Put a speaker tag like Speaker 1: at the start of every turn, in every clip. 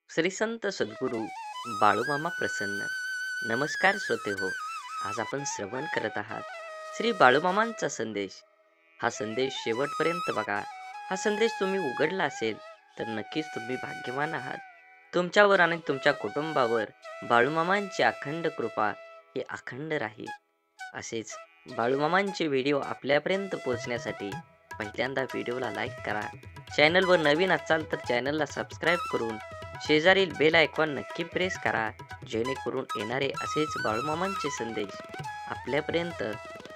Speaker 1: श्री संत सद्गुरू बाळूमामा प्रसन्न. नमस्कार श्रोते हो. आज आपण श्रवण करत आहात श्री बाळूमामांचा संदेश. हा संदेश शेवटपर्यंत बघा. हा संदेश तुम्ही उघडला असेल तर नक्कीच तुम्ही भाग्यवान आहात. तुमच्यावर आणि तुमच्या कुटुंबावर बाळूमामांची अखंड कृपा ही अखंड राहील. असेच बाळूमामांचे व्हिडिओ आपल्यापर्यंत पोहोचण्यासाठी पहिल्यांदा व्हिडिओला लाईक करा. चॅनलवर नवीन असाल तर चॅनलला सबस्क्राईब करून शेजारील बेल आयकॉन नक्की प्रेस करा, जेणेकरून येणारे असेच बाळूमामांचे संदेश आपल्यापर्यंत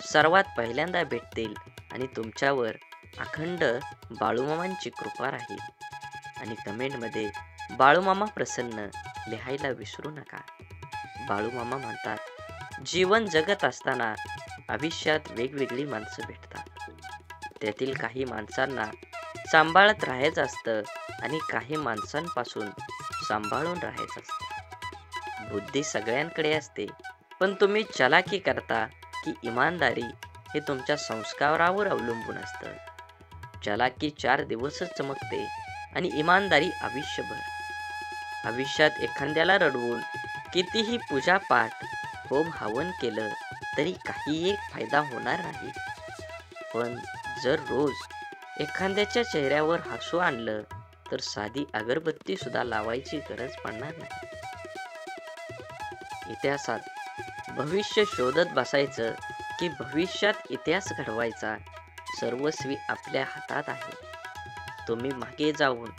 Speaker 1: सर्वात पहिल्यांदा भेटतील आणि तुमच्यावर अखंड बाळूमामांची कृपा राहील. आणि कमेंटमध्ये बाळूमामा प्रसन्न लिहायला विसरू नका. बाळूमामा म्हणतात, जीवन जगत असताना आयुष्यात वेगवेगळी माणसं भेटतात. त्यातील काही माणसांना सांभाळत राहायचं असतं आणि काही माणसांपासून सांभाळून राहायचं असतं. बुद्धी सगळ्यांकडे असते, पण तुम्ही चलाकी करता की इमानदारी हे तुमच्या संस्कारावर अवलंबून असतं. चलाकी 4 दिवसच चमकते आणि इमानदारी आयुष्यभर. आयुष्यात एखाद्याला रडवून कितीही पूजापाठ होम हवन केलं तरी काही एक फायदा होणार नाही. पण जर रोज एखाद्याच्या चेहऱ्यावर हसू आणलं तर साधी अगरबत्ती सुद्धा लावायची गरज पडणार नाही. इतिहासात भविष्य शोधत बसायचं की भविष्यात इतिहास घडवायचा, सर्वस्वी आपल्या हातात आहे. तुम्ही मागे जाऊन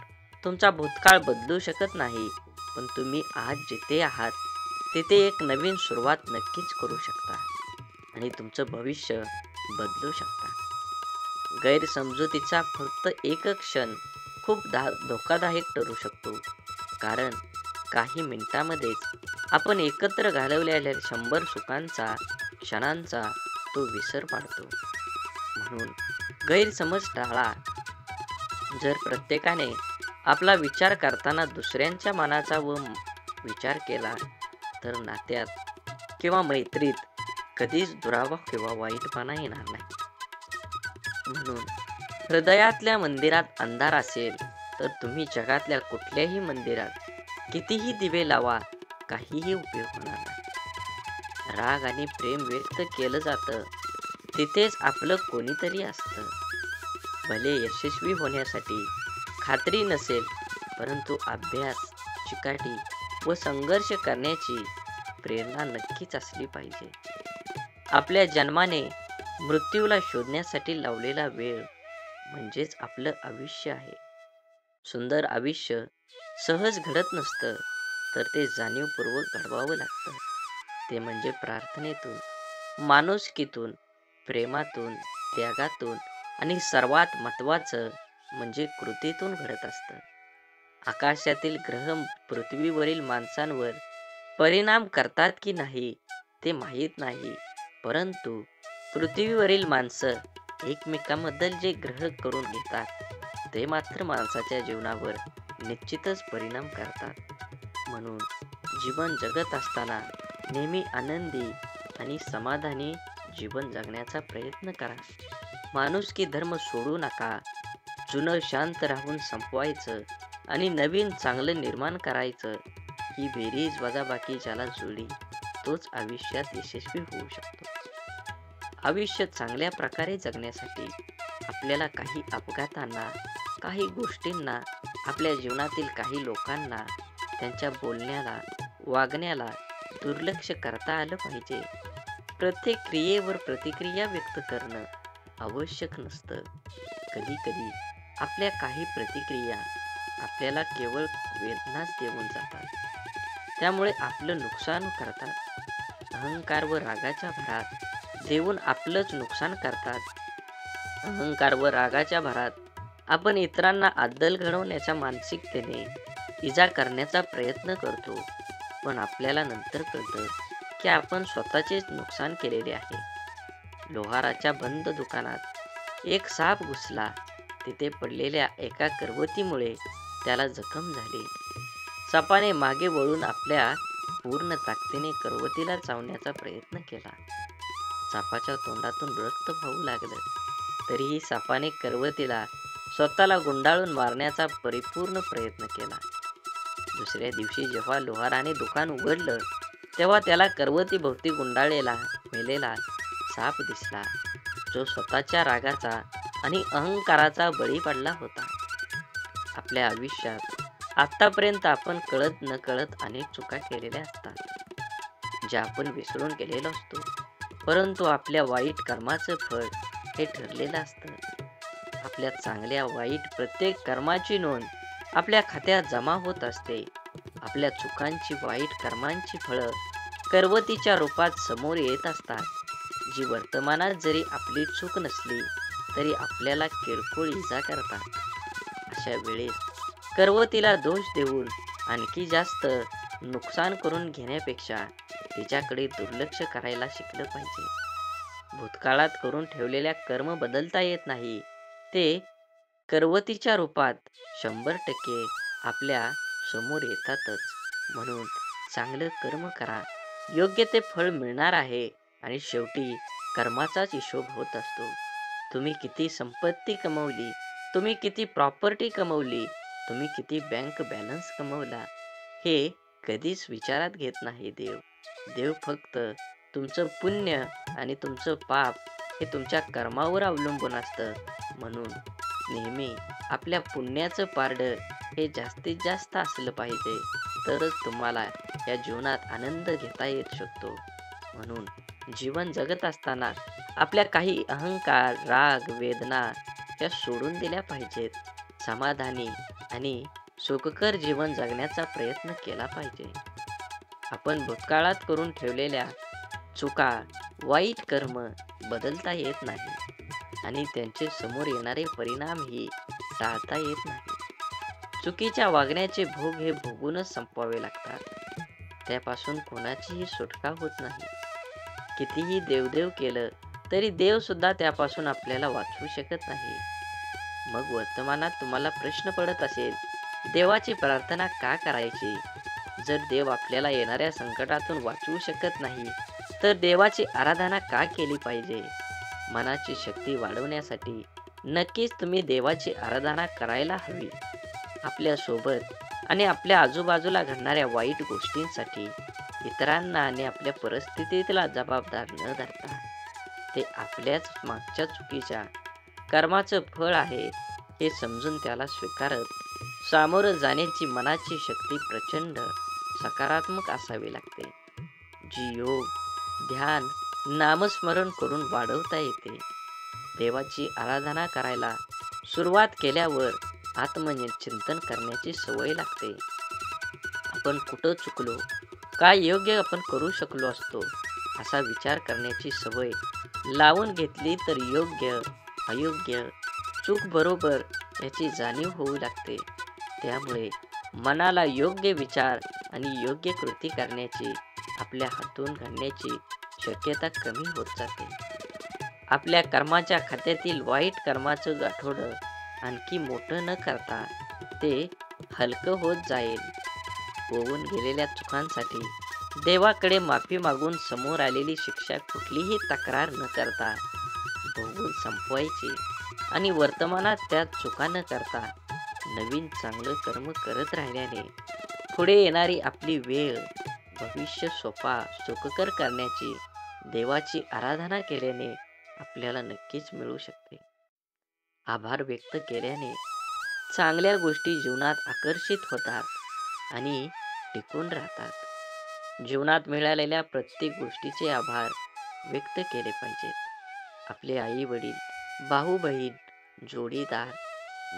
Speaker 1: तुमचा भूतकाळ बदलू शकत नाही, पण तुम्ही आज जिथे आहात तिथे एक नवीन सुरुवात नक्कीच करू शकता आणि तुमचं भविष्य बदलू शकता. गैरसमजुतीचा फक्त एक क्षण खूप धोकादायक ठरू शकतो, कारण काही मिनिटांमध्येच आपण एकत्र घालवलेल्या 100 सुखांचा, क्षणांचा तो विसर पाडतो. म्हणून गैरसमज टाळा. जर प्रत्येकाने आपला विचार करताना दुसऱ्यांच्या मनाचा विचार केला तर नात्यात किंवा मैत्रीत कधीच दुरावा किंवा वाईटपणा येणार नाही. म्हणून हृदयातल्या मंदिरात अंधार असेल तर तुम्ही जगातल्या कुठल्याही मंदिरात कितीही दिवे लावा, काहीही उपयोग होणार नाही. राग आणि प्रेम व्यक्त केलं जातं तिथेच आपलं कोणीतरी असतं. भले यशस्वी होण्यासाठी खात्री नसेल, परंतु अभ्यास, चिकाटी व संघर्ष करण्याची प्रेरणा नक्कीच असली पाहिजे. आपल्या जन्माने मृत्यूला शोधण्यासाठी लावलेला वेळ म्हणजेच आपलं आयुष्य आहे. सुंदर आयुष्य सहज घडत नसतं, तर ते जाणीवपूर्वक घडवावं लागतं. ते म्हणजे प्रार्थनेतून, माणुसकीतून, प्रेमातून, त्यागातून आणि सर्वात महत्त्वाचं म्हणजे कृतीतून घडत असतं. आकाशातील ग्रह पृथ्वीवरील माणसांवर परिणाम करतात की नाही ते माहीत नाही, परंतु पृथ्वीवरील माणसं एकमेकांबद्दल जे ग्रह करून घेतात ते मात्र माणसाच्या जीवनावर निश्चितच परिणाम करतात. म्हणून जीवन जगत असताना नेहमी आनंदी आणि समाधानी जीवन जगण्याचा प्रयत्न करा. माणुसकी धर्म सोडू नका. जुनं शांत राहून संपवायचं आणि नवीन चांगलं निर्माण करायचं. ही बेरीज वजाबाकी ज्याला जुळली तोच आयुष्यात यशस्वी होऊ शकतो. आयुष्य चांगल्या प्रकारे जगण्यासाठी आपल्याला काही अपघातांना, काही गोष्टींना, आपल्या जीवनातील काही लोकांना, त्यांच्या बोलण्याला, वागण्याला दुर्लक्ष करता आलं पाहिजे. प्रत्येक क्रियेवर प्रतिक्रिया व्यक्त करणं आवश्यक नसतं. कधी-कधी आपल्या काही प्रतिक्रिया आपल्याला केवळ वेदनाच देऊन जातात, त्यामुळे आपलं नुकसान करतात. अहंकार व रागाच्या भरात देऊन आपलंच नुकसान करतात. अहंकार व रागाच्या भरात आपण इतरांना अद्दल घडवण्याच्या मानसिकतेने इजा करण्याचा प्रयत्न करतो, पण आपल्याला नंतर कळतं की आपण स्वतःचेच नुकसान केलेले आहे. लोहाराच्या बंद दुकानात एक साप घुसला. तिथे पडलेल्या एका करवतीमुळे त्याला जखम झाली. सापाने मागे वळून आपल्या पूर्ण ताकदीने करवतीला चावण्याचा प्रयत्न केला. सापाच्या तोंडातून रक्त वाहू लागलं, तरीही सापाने करवतीला स्वतःला गुंडाळून मारण्याचा परिपूर्ण प्रयत्न केला. दुसऱ्या दिवशी जेव्हा लोहाराने दुकान उघडलं तेव्हा त्याला करवतीभोवती गुंडाळलेला मेलेला साप दिसला, जो स्वतःच्या रागाचा आणि अहंकाराचा बळी पडला होता. आपल्या आयुष्यात आतापर्यंत आपण कळत नकळत अनेक चुका केलेल्या असतात, ज्या आपण विसरून गेलेलो असतो. परंतु आपल्या वाईट कर्माचं फळ हे ठरलेलं असतं. आपल्या चांगल्या वाईट प्रत्येक कर्माची नोंद आपल्या खात्यात जमा होत असते. आपल्या चुकांची वाईट कर्मांची फळं करवतीच्या रूपात समोर येत असतात, जी वर्तमानात जरी आपली चूक नसली तरी आपल्याला किरकोळ इजा करतात. अशा वेळेस करवतीला दोष देऊन आणखी जास्त नुकसान करून घेण्यापेक्षा तिच्याकडे दुर्लक्ष करायला शिकलं पाहिजे. भूतकाळात करून ठेवलेल्या कर्म बदलता येत नाही, ते करवतीच्या रूपात 100% आपल्या समोर येतातच. म्हणून चांगलं कर्म करा, योग्य ते फळ मिळणार आहे आणि शेवटी कर्माचाच हिशोब होत असतो. तुम्ही किती संपत्ती कमवली, तुम्ही किती प्रॉपर्टी कमवली, तुम्ही किती बँक बॅलन्स कमवला, हे कधीच विचारात घेत नाही देव. देव फक्त तुमचं पुण्य आणि तुमचं पाप हे तुमच्या कर्मावर अवलंबून असतं. म्हणून नेहमी आपल्या पुण्याचं पारडं हे जास्तीत जास्त असलं पाहिजे, तरच तुम्हाला या जीवनात आनंद घेता येऊ शकतो. म्हणून जीवन जगत असताना आपल्या काही अहंकार, राग, वेदना या सोडून दिल्या पाहिजेत. समाधानी आणि सुखकर जीवन जगण्याचा प्रयत्न केला पाहिजे. आपण भूतकाळात करून ठेवलेल्या चुका, वाईट कर्म बदलता येत नाही आणि त्यांचे समोर येणारे परिणामही टाळता येत नाही. चुकीच्या वागण्याचे भोग हे भोगूनच संपवावे लागतात. त्यापासून कोणाचीही सुटका होत नाही. कितीही देवदेव केलं तरी देव सुद्धा त्यापासून आपल्याला वाचवू शकत नाही. मग वर्तमानात तुम्हाला प्रश्न पडत असेल, देवाची प्रार्थना का करायची? जर देव आपल्याला येणाऱ्या संकटातून वाचवू शकत नाही, तर देवाची आराधना का केली पाहिजे? मनाची शक्ती वाढवण्यासाठी नक्कीच तुम्ही देवाची आराधना करायला हवी. आपल्या सोबत आणि आपल्या आजूबाजूला घडणाऱ्या वाईट गोष्टींसाठी इतरांना आणि आपल्या परिस्थितीला जबाबदार न धरता, ते आपल्याच मागच्या चुकीच्या कर्माचं फळ आहे हे समजून त्याला स्वीकारत सामोरं जाण्याची मनाची शक्ती प्रचंड सकारात्मक असावी लागते, जी योग, ध्यान, नामस्मरण करून वाढवता येते. देवाची आराधना करायला सुरुवात केल्यावर आत्मचिंतन करण्याची सवय लागते. आपण कुठं चुकलो, काय योग्य आपण करू शकलो असतो, असा विचार करण्याची सवय लावून घेतली तर योग्य, अयोग्य, चूक, बरोबर याची जाणीव होऊ लागते. त्यामुळे मनाला योग्य विचार आणि योग्य कृती करण्याची, आपल्या हातून घडण्याची शक्यता कमी होत जाते. आपल्या कर्माच्या खात्यातील वाईट कर्माचं गाठोडं आणखी मोठं न करता ते हलकं होत जाईल. होऊन गेलेल्या चुकांसाठी देवाकडे माफी मागून समोर आलेली शिक्षा कुठलीही तक्रार न करता भोगून संपवायची आणि वर्तमानात त्या चुका न करता नवीन चांगलं कर्म करत राहिल्याने पुढे येणारी आपली वेळ, भविष्य सोपा सुखकर करण्याची देवाची आराधना केल्याने आपल्याला नक्कीच मिळू शकते. आभार व्यक्त केल्याने चांगल्या गोष्टी जीवनात आकर्षित होतात आणि टिकून राहतात. जीवनात मिळालेल्या प्रत्येक गोष्टीचे आभार व्यक्त केले पाहिजेत. आपले आई वडील, भाऊ बहीण, जोडीदार,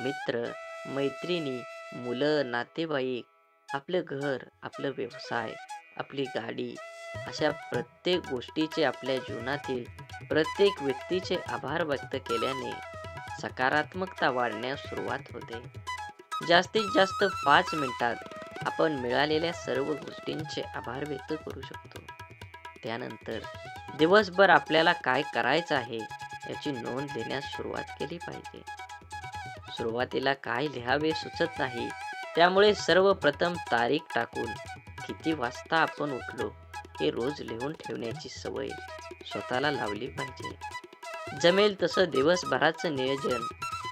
Speaker 1: मित्र, मैत्रिणी, मुलं, नातेवाईक, आपलं घर, आपलं व्यवसाय, आपली गाडी, अशा प्रत्येक गोष्टीचे, आपल्या जीवनातील प्रत्येक व्यक्तीचे आभार व्यक्त केल्याने सकारात्मकता वाढण्यास सुरुवात होते. जास्तीत जास्त 5 मिनिटात आपण मिळालेल्या सर्व गोष्टींचे आभार व्यक्त करू शकतो. त्यानंतर दिवसभर आपल्याला काय करायचं आहे याची नोंद देण्यास सुरुवात केली पाहिजे. सुरुवातीला काय लिहावे सुचत नाही, त्यामुळे सर्वप्रथम तारीख टाकून किती वाजता आपण उठलो हे रोज लिहून ठेवण्याची सवय स्वतःला लावली पाहिजे. जमेल तसं दिवसभराचं नियोजन,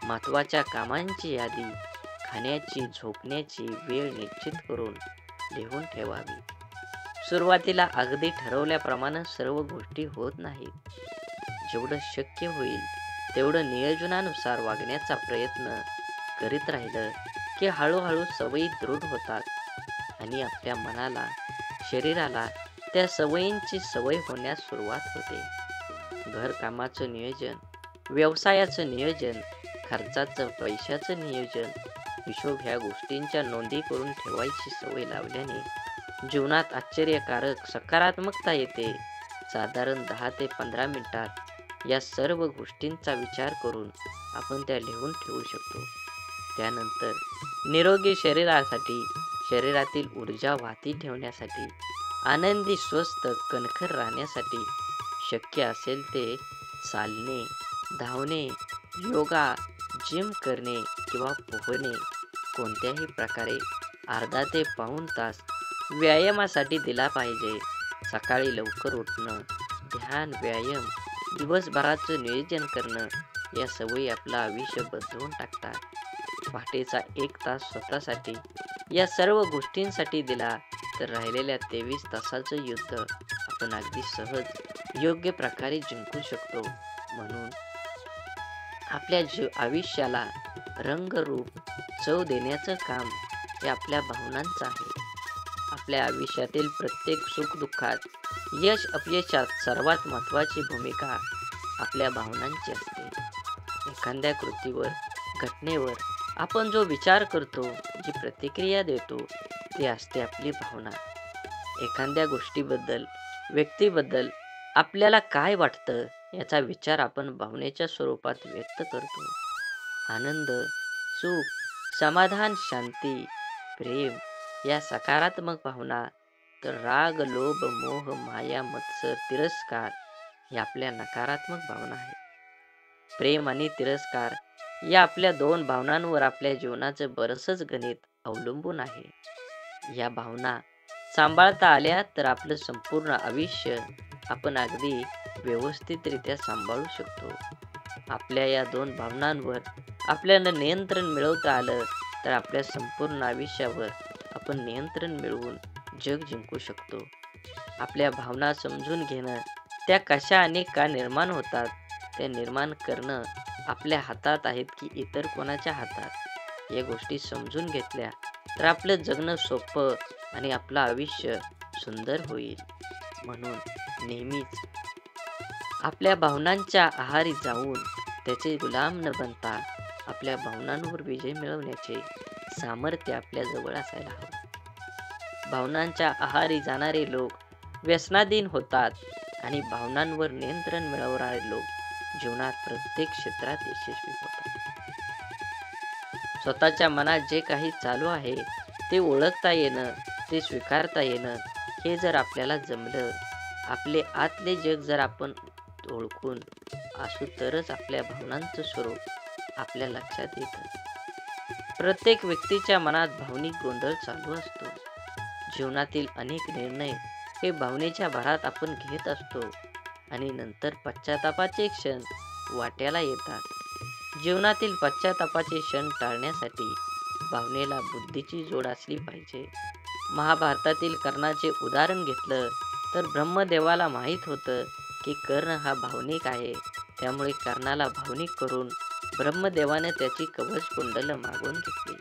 Speaker 1: महत्त्वाच्या कामांची यादी, खाण्याची, झोपण्याची वेळ निश्चित करून लिहून ठेवावी. सुरुवातीला अगदी ठरवल्याप्रमाणे सर्व गोष्टी होत नाहीत. जेवढं शक्य होईल तेवढं नियोजनानुसार वागण्याचा प्रयत्न करीत राहिलं की हळूहळू सवयी दृढ होतात आणि आपल्या मनाला, शरीराला त्या सवयींची सवय होण्यास सुरुवात होते. घरकामाचं नियोजन, व्यवसायाचं नियोजन, खर्चाचं, पैशाचं नियोजन, हिशोब ह्या गोष्टींच्या नोंदी करून ठेवायची सवय लावल्याने जीवनात आश्चर्यकारक सकारात्मकता येते. साधारण 10 ते 15 मिनिटात या सर्व गोष्टींचा विचार करून आपण त्या लिहून ठेवू शकतो. त्यानंतर निरोगी शरीरासाठी, शरीरातील ऊर्जा वाहती ठेवण्यासाठी, आनंदी, स्वस्थ, कणखर राहण्यासाठी शक्य असेल ते चालणे, धावणे, योगा, जिम करणे किंवा पोहणे, कोणत्याही प्रकारे अर्धा ते पाऊण तास व्यायामासाठी दिला पाहिजे. सकाळी लवकर उठणं, ध्यान, व्यायाम, दिवसभराचं नियोजन करणं या सवयी आपलं आयुष्य बदलून टाकतात. पहाटेचा 1 तास स्वतःसाठी या सर्व गोष्टींसाठी दिला तर राहिलेल्या 23 तासाचं युद्ध आपण अगदी सहज योग्य प्रकारे जिंकू शकतो. म्हणून आपल्या आयुष्याला रंगरूप, चव देण्याचं काम हे आपल्या भावनांचं आहे. आपल्या आयुष्यातील प्रत्येक सुखदुःखात, यश अपयशात सर्वात महत्त्वाची भूमिका आपल्या भावनांची असते. एखाद्या कृतीवर, घटनेवर आपण जो विचार करतो, जी प्रतिक्रिया देतो, ती असते आपली भावना. एखाद्या गोष्टीबद्दल, व्यक्तीबद्दल आपल्याला काय वाटतं याचा विचार आपण भावनेच्या स्वरूपात व्यक्त करतो. आनंद, सुख, समाधान, शांती, प्रेम या सकारात्मक भावना, तर राग, लोभ, मोह, माया, मत्सर, तिरस्कार या आपल्या नकारात्मक भावना आहेत. प्रेम आणि तिरस्कार या आपल्या 2 भावनांवर आपल्या जीवनाचं बरंचसं गणित अवलंबून आहे. या भावना सांभाळता आल्या तर आपलं संपूर्ण आयुष्य आपण अगदी व्यवस्थितरित्या सांभाळू शकतो. आपल्या या 2 भावनांवर आपल्याला नियंत्रण मिळवता आलं तर आपल्या संपूर्ण आयुष्यावर आपण नियंत्रण मिळवून जग जिंकू शकतो. आपल्या भावना समजून घेणं, त्या कशा आणि का निर्माण होतात, त्या निर्माण करणं आपल्या हातात आहेत की इतर कोणाच्या हातात, या गोष्टी समजून घेतल्या तर आपलं जगणं सोपं आणि आपलं आयुष्य सुंदर होईल. म्हणून नेहमीच आपल्या भावनांच्या आहारी जाऊन त्याचे गुलाम न बनता आपल्या भावनांवर विजय मिळवण्याचे सामर्थ्य आपल्या जवळ असायला हवं. भावनांच्या आहारी जाणारे लोक व्यसनाधीन होतात आणि भावनांवर नियंत्रण मिळवणारे लोक जीवनात प्रत्येक क्षेत्रात यशस्वी होतात. स्वतःच्या मनात जे काही चालू आहे ते ओळखता येणं, ते स्वीकारता येणं, हे जर आपल्याला जमलं, आपले आतले जग जर आपण ओळखून असू तरच आपल्या भावनांचं स्वरूप आपल्या लक्षात येतं. प्रत्येक व्यक्तीच्या मनात भावनिक गोंधळ चालू असतो. जीवनातील अनेक निर्णय हे भावनेच्या भरात आपण घेत असतो आणि नंतर पश्चातापाचे क्षण वाट्याला येतात. जीवनातील पश्चातापाचे क्षण टाळण्यासाठी भावनेला बुद्धीची जोड असली पाहिजे. महाभारतातील कर्णाचे उदाहरण घेतलं तर ब्रह्मदेवाला माहीत होतं की कर्ण हा भावनिक आहे. त्यामुळे कर्णाला भावनिक करून ब्रह्मदेवाने त्याची कवच कुंडलं मागून घेतली.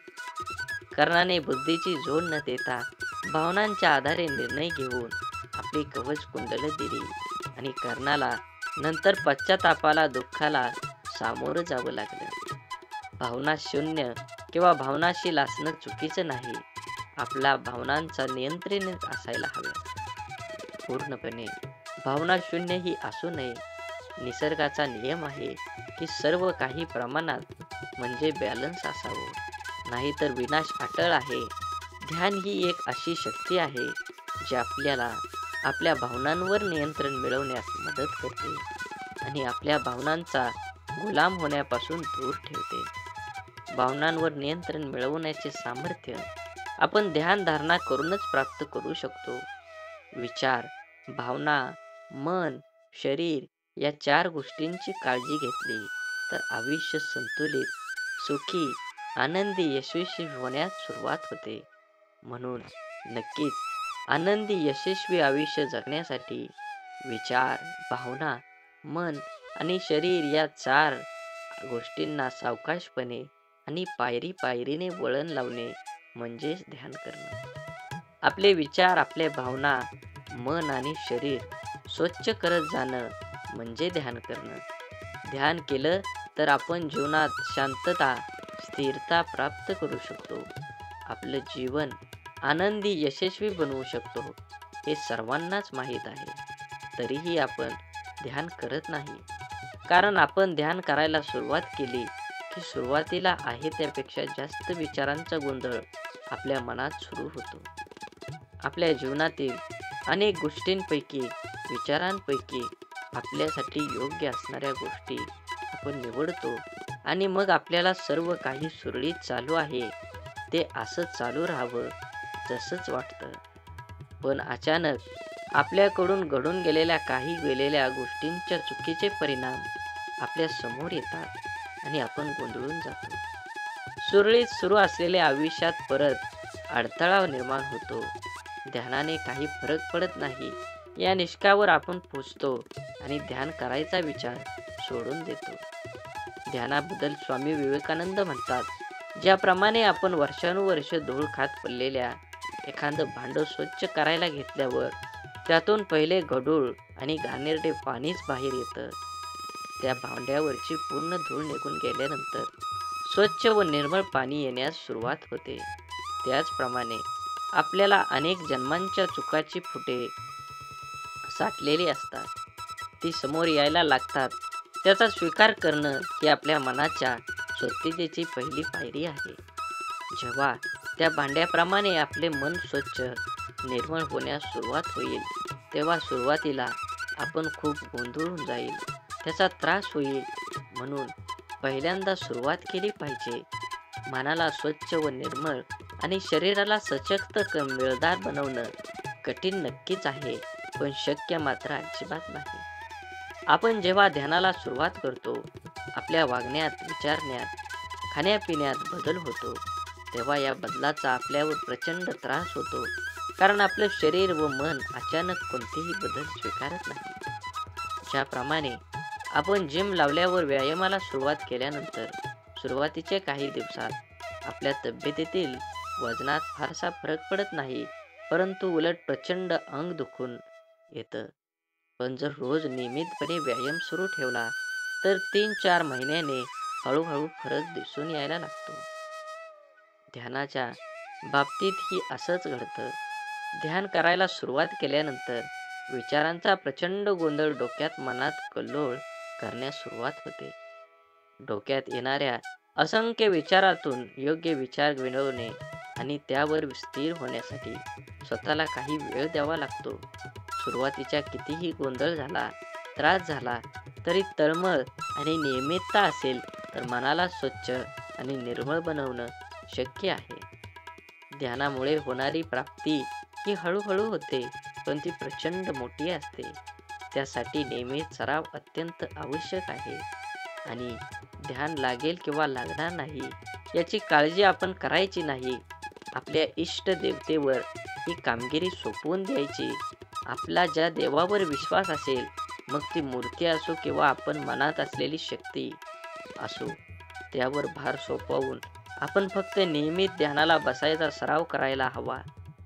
Speaker 1: कर्णाने बुद्धीची जोड न देता भावनांच्या आधारे निर्णय घेऊन आपली कवच कुंडलं दिली आणि कर्णाला नंतर पश्चातापाला, दुःखाला सामोरं जावं लागलं. भावना शून्य किंवा भावनाशील असणं चुकीचं नाही. आपला भावनांचा नियंत्रित असायला हवं. पूर्णपणे भावना शून्य ही असू नये. निसर्गाचा नियम आहे की सर्व काही प्रमाणात म्हणजे बॅलन्स असावं, नाहीतर विनाश अटळ आहे. ध्यान ही एक अशी शक्ती आहे जी आपल्याला आपल्या भावनांवर नियंत्रण मिळवण्यास मदत करते आणि आपल्या भावनांचा गुलाम होण्यापासून दूर ठेवते. भावनांवर नियंत्रण मिळवण्याचे सामर्थ्य आपण ध्यान धारणा करूनच प्राप्त करू शकतो. विचार, भावना, मन, शरीर या 4 गोष्टींची काळजी घेतली तर आयुष्य संतुलित, सुखी आनंदी यशस्वी होण्यास सुरुवात होते. म्हणून नक्कीच आनंदी यशस्वी आयुष्य जगण्यासाठी विचार, भावना, मन आणि शरीर या 4 गोष्टींना सावकाशपणे आणि पायरी-पायरीने वळण लावणे म्हणजेच ध्यान करणं. आपले विचार, आपल्या भावना, मन आणि शरीर स्वच्छ करत जाणं म्हणजे ध्यान करणं. ध्यान केलं तर आपण जीवनात शांतता, स्थिरता प्राप्त करू शकतो. आपलं जीवन आनंदी, यशस्वी बनवू शकतो. हे सर्वांनाच माहीत आहे. तरीही आपण ध्यान करत नाही. कारण आपण ध्यान करायला सुरुवात केली, की सुरुवातीला आहे त्यापेक्षा जास्त विचारांचा गोंधळ आपल्या मनात सुरू होतो. आपल्या जीवनातील अनेक गोष्टींपैकी, विचारांपैकी आपल्यासाठी योग्य असणाऱ्या गोष्टी आपण निवडतो आणि मग आपल्याला सर्व काही सुरळीत चालू आहे, ते असंच चालू राहावं जसंच वाटतं. पण अचानक आपल्याकडून घडून गेलेल्या गोष्टींच्या चुकीचे परिणाम आपल्या समोर येतात आणि आपण गोंधळून जातो. सुरळीत सुरू असलेल्या आयुष्यात परत अडथळा निर्माण होतो. ध्यानाने काही फरक पडत नाही या निष्कावर आपण पोचतो आणि ध्यान करायचा विचार सोडून देतो. ध्यानाबद्दल स्वामी विवेकानंद म्हणतात, ज्याप्रमाणे आपण वर्षानुवर्षे धूळ खात पडलेल्या एखादं भांडं स्वच्छ करायला घेतल्यावर त्यातून पहिले गढूळ आणि घाणेरडे पाणीच बाहेर येतं. त्या भांड्यावरची पूर्ण धूळ निघून गेल्यानंतर स्वच्छ व निर्मळ पाणी येण्यास सुरुवात होते. त्याचप्रमाणे आपल्याला अनेक जन्मांच्या चुकाची फुटे साठलेली असतात. ती समोर यायला लागतात. त्याचा स्वीकार करणं ही आपल्या मनाच्या स्वच्छतेची पहिली पायरी आहे. जेव्हा त्या भांड्याप्रमाणे आपले मन स्वच्छ, निर्मळ होण्यास सुरुवात होईल, तेव्हा सुरुवातीला आपण खूप गोंधळून जाईल. त्याचा त्रास होईल. म्हणून पहिल्यांदा सुरुवात केली पाहिजे. मनाला स्वच्छ व निर्मळ आणि शरीराला सशक्त मिळदार बनवणं कठीण नक्कीच आहे, पण शक्य मात्र अजिबात नाही. आपण जेव्हा ध्यानाला सुरुवात करतो, आपल्या वागण्यात, विचारण्यात, खाण्यापिण्यात बदल होतो. तेव्हा या बदलाचा आपल्यावर प्रचंड त्रास होतो. कारण आपलं शरीर व मन अचानक कोणतेही बदल स्वीकारत नाही. ज्याप्रमाणे आपण जिम लावल्यावर व्यायामाला सुरुवात केल्यानंतर सुरुवातीच्या काही दिवसात आपल्या तब्येतीतील वजनात फारसा फरक पडत नाही, परंतु उलट प्रचंड अंग दुखून येतं. पण जर रोज नियमितपणे व्यायाम सुरू ठेवला तर 3-4 महिन्याने हळूहळू फरक दिसून यायला लागतो. ध्यानाच्या बाबतीतही असंच घडतं. ध्यान करायला सुरुवात केल्यानंतर विचारांचा प्रचंड गोंधळ डोक्यात, मनात कल्लोळ करण्यास सुरुवात होते. डोक्यात येणाऱ्या असंख्य विचारातून योग्य विचार मिळवणे आणि त्यावर स्थिर होण्यासाठी स्वतःला काही वेळ द्यावा लागतो. सुरुवातीचा कितीही गोंधळ झाला, त्रास झाला तरी तळमळ आणि नियमितता असेल तर मनाला स्वच्छ आणि निर्मळ बनवणं शक्य आहे. ध्यानामुळे होणारी प्राप्ती ही हळूहळू होते, पण ती प्रचंड मोठी असते. त्यासाठी नियमित सराव अत्यंत आवश्यक आहे आणि ध्यान लागेल किंवा लागणार नाही याची काळजी आपण करायची नाही. आपल्या इष्ट देवतेवर ही कामगिरी सोपवून द्यायची. आपला ज्या देवावर विश्वास असेल, मग ती मूर्ती असो किंवा आपण मनात असलेली शक्ती असो, त्यावर भार सोपवून आपण फक्त नियमित ध्यानाला बसायचा सराव करायला हवा.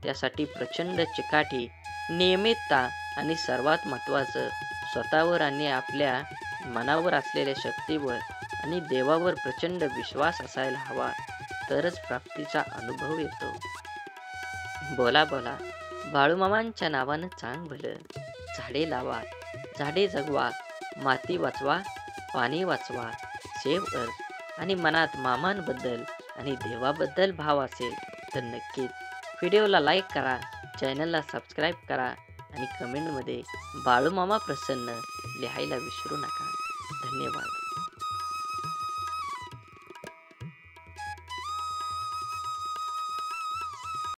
Speaker 1: त्यासाठी प्रचंड चिकाटी, नियमितता आणि सर्वात महत्त्वाचं स्वतःवर आणि आपल्या मनावर असलेल्या शक्तीवर आणि देवावर प्रचंड विश्वास असायला हवा. तरच प्राप्तीचा अनुभव येतो. बोला बोला बाळूमामांच्या नावानं चांग भलं. झाडे लावा, झाडे जगवा, माती वाचवा, पाणी वाचवा, सेव्ह अर्थ. आणि मनात मामांबद्दल आणि देवाबद्दल भाव असेल तर नक्कीच व्हिडिओला लाईक करा, चॅनलला सबस्क्राईब करा आणि कमेंटमध्ये बाळूमामा प्रसन्न लिहायला विसरू नका. धन्यवाद.